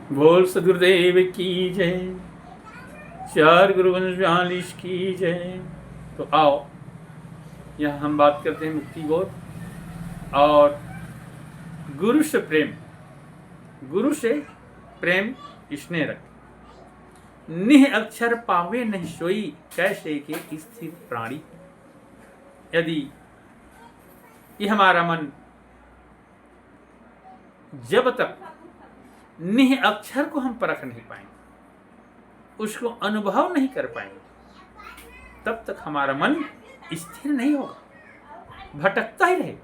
बोल सदगुरुदेव की जय। चार गुरु वंश 42 की जय। तो आओ, यह हम बात करते हैं मुक्ति बोध और गुरु से प्रेम। गुरु से प्रेम स्नेह रख, निह अक्षर पावे नहीं सोई, कैसे के स्थिर प्राणी। यदि ये हमारा मन जब तक निह अक्षर को हम परख नहीं पाएंगे, उसको अनुभव नहीं कर पाएंगे, तब तक हमारा मन स्थिर नहीं होगा, भटकता ही रहेगा।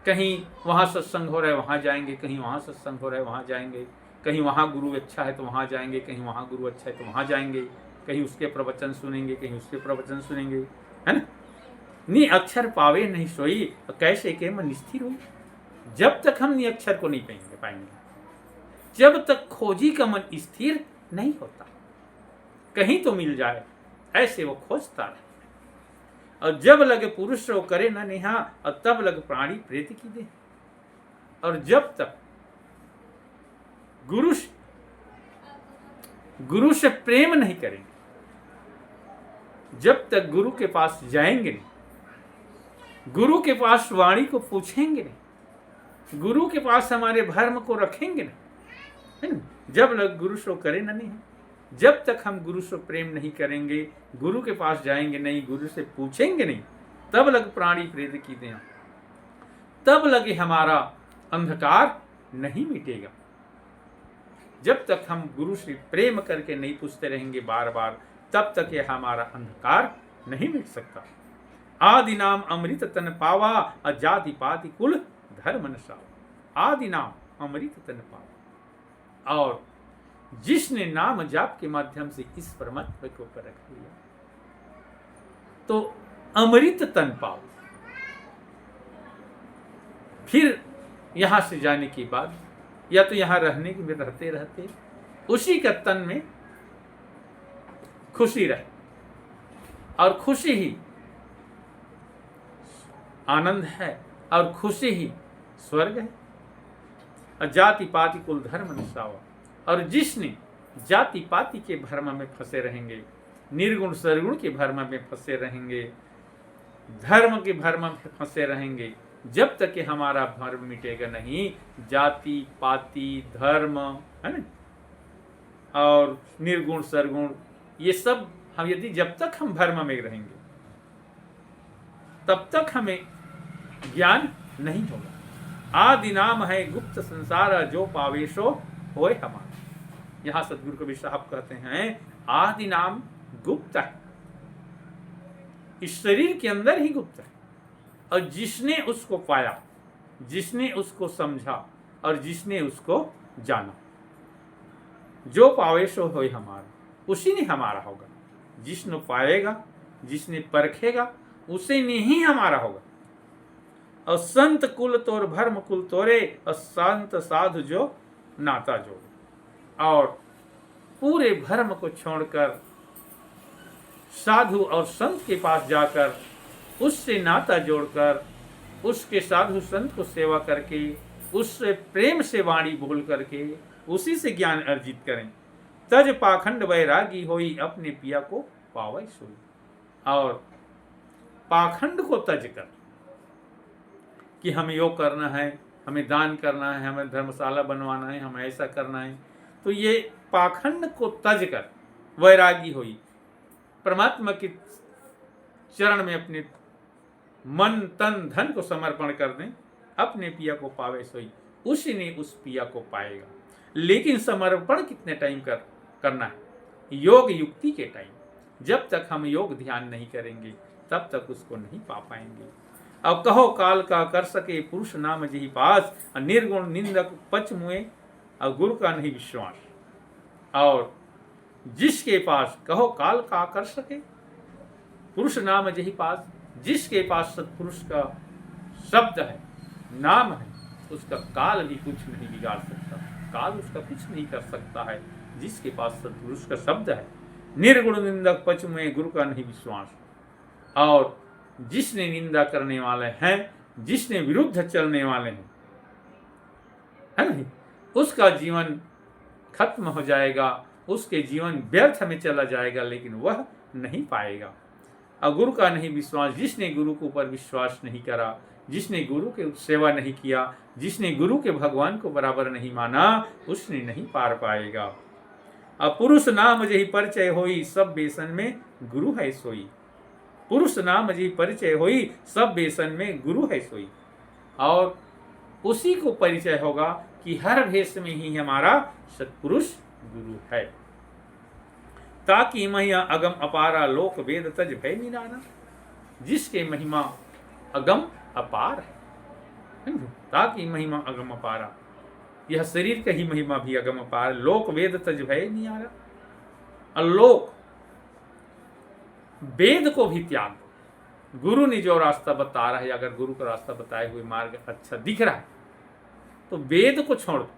कहीं वहाँ सत्संग हो रहा है वहाँ जाएंगे, कहीं वहाँ सत्संग हो रहा है वहाँ जाएंगे, कहीं वहाँ गुरु अच्छा है तो वहाँ जाएंगे, कहीं वहाँ गुरु अच्छा है तो वहाँ जाएंगे, कहीं उसके प्रवचन सुनेंगे, कहीं उसके प्रवचन सुनेंगे, है ना। नी अक्षर पावे नहीं सोई, कैसे के मन स्थिर हो। जब तक हम नी अक्षर को नहीं पाएंगे, जब तक खोजी का मन स्थिर नहीं होता, कहीं तो मिल जाए ऐसे वो खोजता रहे। और जब लगे पुरुष वो करे न नेहा, और तब लगे प्राणी प्रेत की दे। और जब तक गुरु से प्रेम नहीं करेंगे, जब तक गुरु के पास जाएंगे नहीं, गुरु के पास वाणी को पूछेंगे नहीं, गुरु के पास हमारे धर्म को रखेंगे नहीं, है ना। जब लग गुरु से करे न नेहा, जब तक हम गुरु से प्रेम नहीं करेंगे, गुरु के पास जाएंगे नहीं, गुरु से पूछेंगे नहीं, तब लग प्राणी प्रेत की दें, तब लगे हमारा अंधकार नहीं मिटेगा। जब तक हम गुरु से प्रेम करके नहीं पूछते रहेंगे बार बार, तब तक यह हमारा अंधकार नहीं मिट सकता। आदि नाम अमृत तन पावा, अजाति पाति कुल धर्म नसावा। आदि नाम अमृत तन पावा, और जिसने नाम जाप के माध्यम से इस परमात्मा को परख लिया तो अमृत तन पाओ। फिर यहां से जाने के बाद या तो यहां रहने के में रहते रहते उसी का तन में खुशी रहे, और खुशी ही आनंद है, और खुशी ही स्वर्ग है। जाति पाति कुल धर्म निसावा, और जिसने जाति पाति के भ्रम में फंसे रहेंगे, निर्गुण सरगुण के भ्रम में फंसे रहेंगे, धर्म के भ्रम में फंसे रहेंगे, जब तक कि हमारा भ्रम मिटेगा नहीं, जाति पाति धर्म, है ना, और निर्गुण सरगुण, ये सब हम यदि जब तक हम भ्रम में रहेंगे, तब तक हमें ज्ञान नहीं होगा। आदि नाम है गुप्त संसार, जो पावेशो होए हमारा। यहां सदगुरु कबीर साहब कहते हैं आदि नाम गुप्त है, इस शरीर के अंदर ही गुप्त है, और जिसने उसको पाया, जिसने उसको समझा, और जिसने उसको जाना, जो पावेशो होए हमारा, उसी ने हमारा होगा। जिसने पाएगा, जिसने परखेगा, उसी ने ही हमारा होगा। और संत कुल तोर भर्म कुल तोरे, और संत साधु जो नाता जोड़े। और पूरे भर्म को छोड़कर साधु और संत के पास जाकर उससे नाता जोड़कर, उसके साधु संत को सेवा करके, उससे प्रेम से वाणी बोल करके उसी से ज्ञान अर्जित करें। तज पाखंड वैरागी होई, अपने पिया को पावै सोई। और पाखंड को तज कर कि हमें योग करना है, हमें दान करना है, हमें धर्मशाला बनवाना है, हमें ऐसा करना है, तो ये पाखंड को तज कर वैरागी हुई, परमात्मा के चरण में अपने मन तन धन को समर्पण कर दें, अपने पिया को पावे सोई, उसी ने उस पिया को पाएगा। लेकिन समर्पण कितने टाइम करना है? योग युक्ति के टाइम। जब तक हम योग ध्यान नहीं करेंगे, तब तक उसको नहीं पा पाएंगे। अब कहो काल का कर सके पुरुष नाम जही पास, निर्गुण निंदक पच मुए, और गुरु का नहीं विश्वास। और जिसके पास कहो काल का कर सके पुरुष नाम जही पास, जिसके पास सत्पुरुष का शब्द है, नाम है, उसका काल भी कुछ नहीं बिगाड़ सकता, काल उसका कुछ नहीं कर सकता है। जिसके पास सत्पुरुष का शब्द है, निर्गुण निंदक पच मुए, गुरु का नहीं विश्वास। और जिसने निंदा करने वाले हैं, जिसने विरुद्ध चलने वाले हैं, है नहीं, उसका जीवन खत्म हो जाएगा, उसके जीवन व्यर्थ में चला जाएगा, लेकिन वह नहीं पाएगा। और गुरु का नहीं विश्वास, जिसने गुरु के ऊपर विश्वास नहीं करा, जिसने गुरु के सेवा नहीं किया, जिसने गुरु के भगवान को बराबर नहीं माना, उसने नहीं पार पाएगा। अब पुरुष नाम जही परिचय होई, सब बेसन में गुरु है सोई। पुरुष नाम जही परिचय होई, सब बेसन में गुरु है सोई। और उसी को परिचय होगा कि हर भेष में ही हमारा सत्पुरुष गुरु है। ताकि महिमा अगम अपारा, लोक वेद तज भय निराना। जिसके महिमा अगम अपार है, ताकि महिमा अगम अपारा, यह शरीर का ही महिमा भी अगम अपार। लोक वेद तज भय निराना, और लोक वेद को भी त्याग दो। गुरु ने जो रास्ता बता रहा है, अगर गुरु का रास्ता बताए हुए मार्ग अच्छा दिख रहा है तो वेद को छोड़ दो,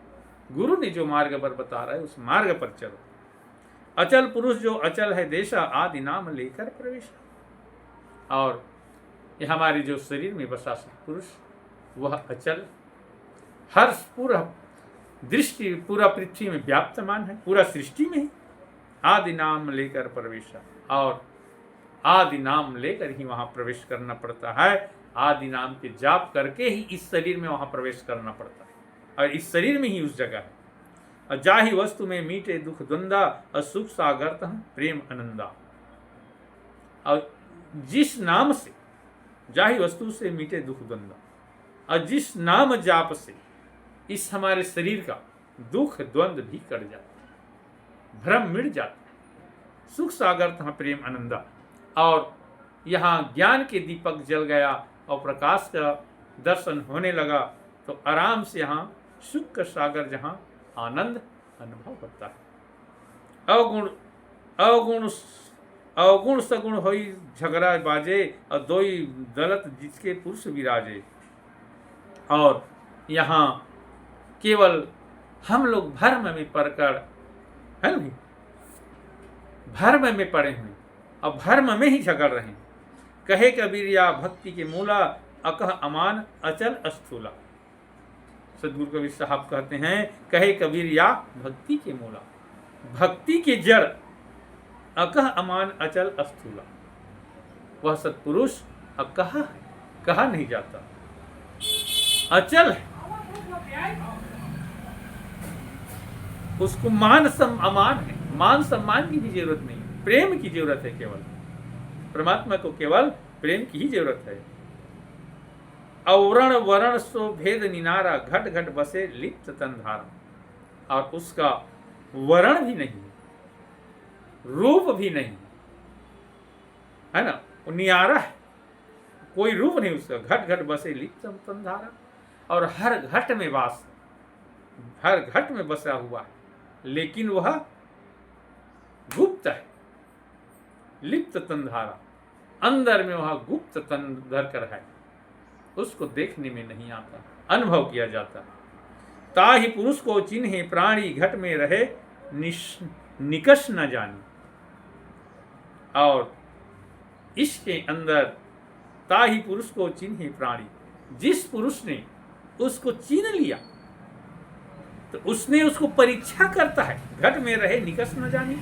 गुरु ने जो मार्ग पर बता रहा है उस मार्ग पर चलो। अचल पुरुष जो अचल है देशा, आदि नाम लेकर प्रवेश। और ये हमारे जो शरीर में बसा पुरुष वह अचल, हर पूरा दृष्टि पूरा पृथ्वी में व्याप्तमान है, पूरा सृष्टि में आदि नाम लेकर प्रवेश। और आदि नाम लेकर ही वहां प्रवेश करना पड़ता है। आदि नाम के जाप करके ही इस शरीर में वहां प्रवेश करना पड़ता है, और इस शरीर में ही उस जगह है। और जाहि वस्तु में मीटे दुख द्वंदा, और सुख सागर प्रेम आनंदा। और जिस नाम से, जाहि वस्तु से मीटे दुख द्वंदा, और जिस नाम जाप से इस हमारे शरीर का दुख द्वंद भी कट जाता, भ्रम मिट जाता, सुख सागर प्रेम आनंदा। और यहाँ ज्ञान के दीपक जल गया और प्रकाश का दर्शन होने लगा, तो आराम से यहाँ सुख का सागर जहाँ आनंद अनुभव होता है। अवगुण अवगुण अवगुण सगुण होई झगड़ा बाजे, और दोई दलत जिसके पुरुष विराजे। और यहाँ केवल हम लोग भर्म में पड़कर, है ना, भर्म में पड़े हुए और भर्म में ही झगड़ रहे हैं। कहे कबीर या भक्ति के मूला, अकह अमान अचल अस्थूला। सदगुरु कबीर साहब कहते हैं, कहे कबीर या भक्ति के मूला, भक्ति के जड़, अकह अमान अचल अस्थूला। वह सत्पुरुष अब कहा नहीं जाता, अचल है। उसको मान अमान है, मान सम्मान की भी जरूरत नहीं, प्रेम की जरूरत है। केवल परमात्मा को केवल प्रेम की ही जरूरत है। अवरण वरण सो भेद निनारा, घट घट बसे लिप्त तनधारा। और उसका वर्ण भी नहीं, रूप भी नहीं, है ना, वो नियारा है, कोई रूप नहीं उसका। घट घट बसे लिप्त तनधारा, और हर घट में वास, हर घट में बसा हुआ है, लेकिन वह गुप्त है। लिप्त तनधारा, अंदर में वह गुप्त तन धर कर है, उसको देखने में नहीं आता, अनुभव किया जाता। ताहि पुरुष को चिन्हे प्राणी, घट में रहे निकष न जानी। और इसके अंदर ताहि पुरुष को चिन्हे प्राणी, जिस पुरुष ने उसको चिन्ह लिया तो उसने उसको परीक्षा करता है। घट में रहे निकष न जानी,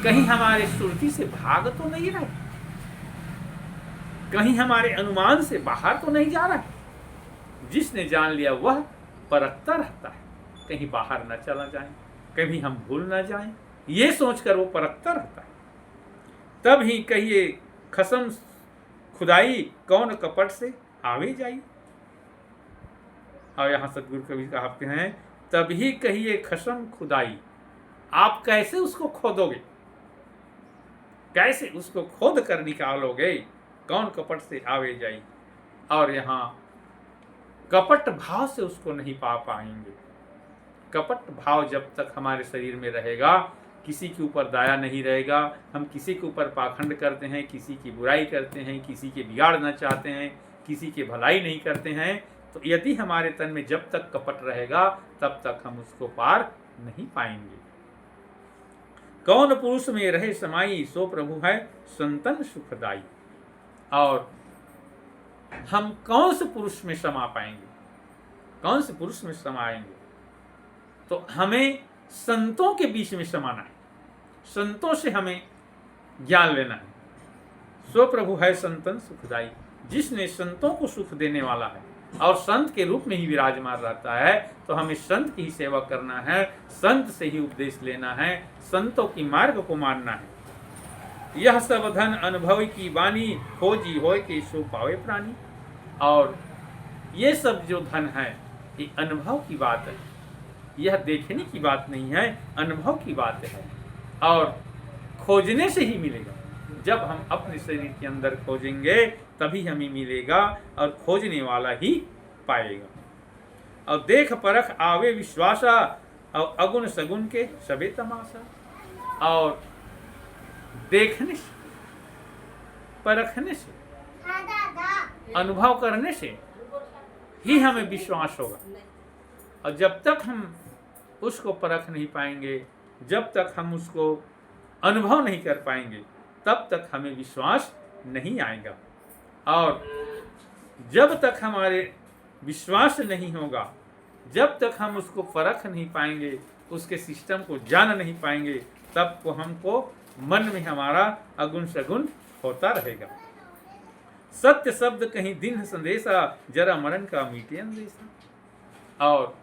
कहीं हमारे सुरती से भाग तो नहीं रहे, कहीं हमारे अनुमान से बाहर तो नहीं जा रहा है। जिसने जान लिया वह परखता रहता है, कहीं बाहर न चला जाए, कभी हम भूल न जाएं, ये सोचकर वो परखता रहता है। तब ही कहिए खसम खुदाई, कौन कपट से आवे जाई। और यहाँ सतगुरु कवि कहते हैं, तभी कहिए खसम खुदाई, आप कैसे उसको खोदोगे, कैसे उसको खोद कर निकालोगे, कौन कपट से आवे जाई। और यहाँ कपट भाव से उसको नहीं पा पाएंगे। कपट भाव जब तक हमारे शरीर में रहेगा, किसी के ऊपर दया नहीं रहेगा, हम किसी के ऊपर पाखंड करते हैं, किसी की बुराई करते हैं, किसी के बिगाड़ना चाहते हैं, किसी की भलाई नहीं करते हैं, तो यदि हमारे तन में जब तक कपट रहेगा तब तक हम उसको पार नहीं पाएंगे। कौन पुरुष में रहे समाई, सो प्रभु है संतन सुखदाई। और हम कौन से पुरुष में समा पाएंगे, कौन से पुरुष में समाएंगे, तो हमें संतों के बीच में समाना है, संतों से हमें ज्ञान लेना है। सो प्रभु है संतन सुखदाई, जिसने संतों को सुख देने वाला है और संत के रूप में ही विराजमान रहता है, तो हमें संत की ही सेवा करना है, संत से ही उपदेश लेना है, संतों की मार्ग को मानना है। यह सब धन अनुभव की बानी, खोजी होय के सो पावे प्राणी। और ये सब जो धन है ये अनुभव की बात है, यह देखने की बात नहीं है, अनुभव की बात है। और खोजने से ही मिलेगा, जब हम अपने शरीर के अंदर खोजेंगे तभी हमें मिलेगा, और खोजने वाला ही पाएगा। और देख परख आवे विश्वासा, और अगुण सगुण के सबे तमाशा। और देखने से, परखने से, अनुभव करने से ही हमें विश्वास होगा। और जब तक हम उसको परख नहीं पाएंगे, जब तक हम उसको अनुभव नहीं कर पाएंगे, तब तक हमें विश्वास नहीं आएगा। और जब तक हमारे विश्वास नहीं होगा, जब तक हम उसको परख नहीं पाएंगे, उसके सिस्टम को जान नहीं पाएंगे, तब को हमको मन में हमारा अगुण सगुण होता रहेगा। सत्य शब्द कहीं दिन संदेशा, जरा मरण का मीटे अंदेशा। और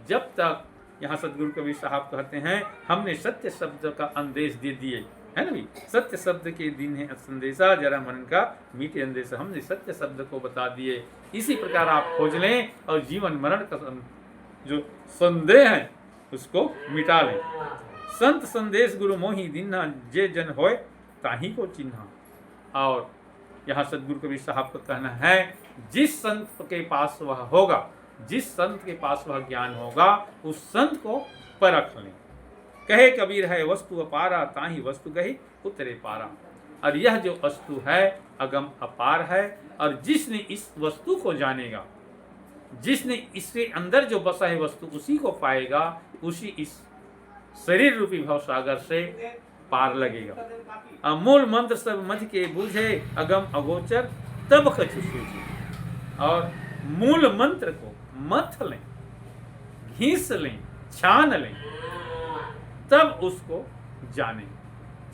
जब तक, यहाँ सदगुरु कबीर साहब कहते हैं, हमने सत्य शब्द का अंदेश दे दिए, है ना भी, सत्य शब्द के दिन है संदेशा, जरा मन का मीठे अंदेशा। हमने सत्य शब्द को बता दिए। इसी प्रकार आप खोज लें और जीवन मरण का जो संदेह है उसको मिटा लें। संत संदेश गुरु मोहि दीन्हा, जे जन होय ताही को चिन्हा। और यहाँ सदगुरु कबीर साहब का कहना है, जिस संत के पास वह होगा, जिस संत के पास वह ज्ञान होगा, उस संत को परख लें। कहे कबीर है वस्तु अपारा, ताही वस्तु गही उतरे पारा। और यह जो वस्तु है अगम अपार है, और जिसने इस वस्तु को जानेगा, जिसने इसके अंदर जो बसा है वस्तु, उसी को पाएगा, उसी इस शरीर रूपी भव सागर से पार लगेगा। अमूल मंत्र सब मध्य के बूझे, अगम अगोचर तब कछु सूझे। और मूल मंत्र को मथ लें, घीस लें, छान लें, तब उसको जानें,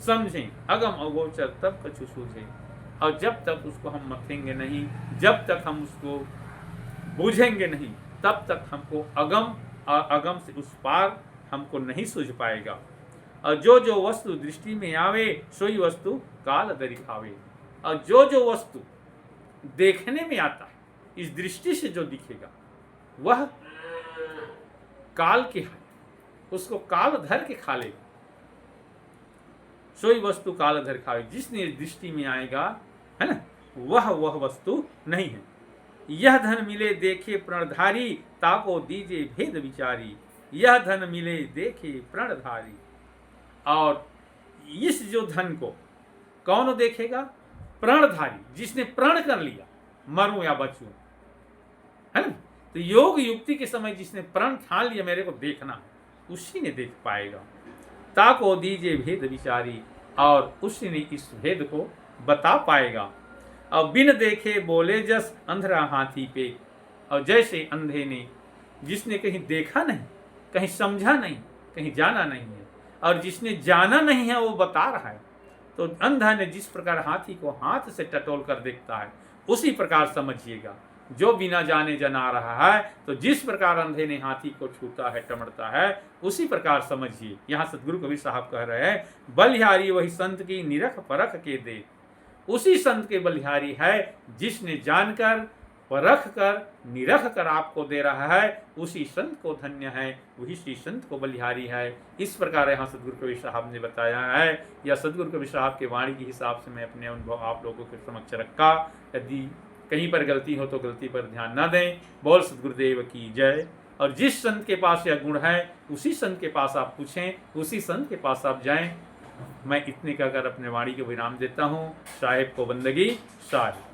समझें। अगम अगोचर तब कछु सूझे। और जब तक उसको हम मथेंगे नहीं, जब तक हम उसको बूझेंगे नहीं, तब तक हमको अगम और अगम से उस पार हमको नहीं सूझ पाएगा। और जो जो वस्तु दृष्टि में आवे, सोई वस्तु काल दरिखावे। और जो जो वस्तु देखने में आता, इस दृष्टि से जो दिखेगा, वह काल के है, उसको काल धर के खा लेगा। सोई वस्तु काल धर खावे, जिसने इस दृष्टि में आएगा, है ना, वह वस्तु नहीं है। यह धन मिले देखे प्रणधारी, ताको दीजे भेद विचारी। यह धन मिले देखे प्रणधारी। और इस जो धन को कौन देखेगा? प्रणधारी, जिसने प्रण कर लिया, मरूं या बचूं, है ना। तो योग युक्ति के समय जिसने प्रण ठान लिया मेरे को देखना, उसी ने देख पाएगा। ताको दीजे भेद विचारी, और उसी ने इस भेद को बता पाएगा। और बिन देखे बोले जस अंधरा हाथी पे। और जैसे अंधे ने, जिसने कहीं देखा नहीं, कहीं समझा नहीं, कहीं जाना नहीं है, और जिसने जाना नहीं है वो बता रहा है, तो अंधा ने जिस प्रकार हाथी को हाथ से टटोल कर देखता है, उसी प्रकार समझिएगा। जो बिना जाने जना रहा है, तो जिस प्रकार अंधे ने हाथी को छूता है, टमड़ता है, उसी प्रकार समझिए। यहाँ सदगुरु कबीर साहब कह रहे हैं, बलिहारी वही संत की निरख परख के दे। उसी संत के बलिहारी है जिसने जानकर, परख कर, निरख कर आपको दे रहा है, उसी संत को धन्य है, वही श्री संत को बलिहारी है। इस प्रकार यहाँ सदगुरु कबीर साहब ने बताया है, या सदगुरु कबीर साहब के वाणी के हिसाब से मैं अपने अनुभव आप लोगों के समक्ष रखा। यदि कहीं पर गलती हो तो गलती पर ध्यान न दें। बोल सदगुरुदेव की जय। और जिस संत के पास यह गुण है, उसी संत के पास आप पूछें, उसी संत के पास आप जाएं। मैं इतने कहकर अपने वाणी को विराम देता हूँ। साहिब को बंदगी साहिब।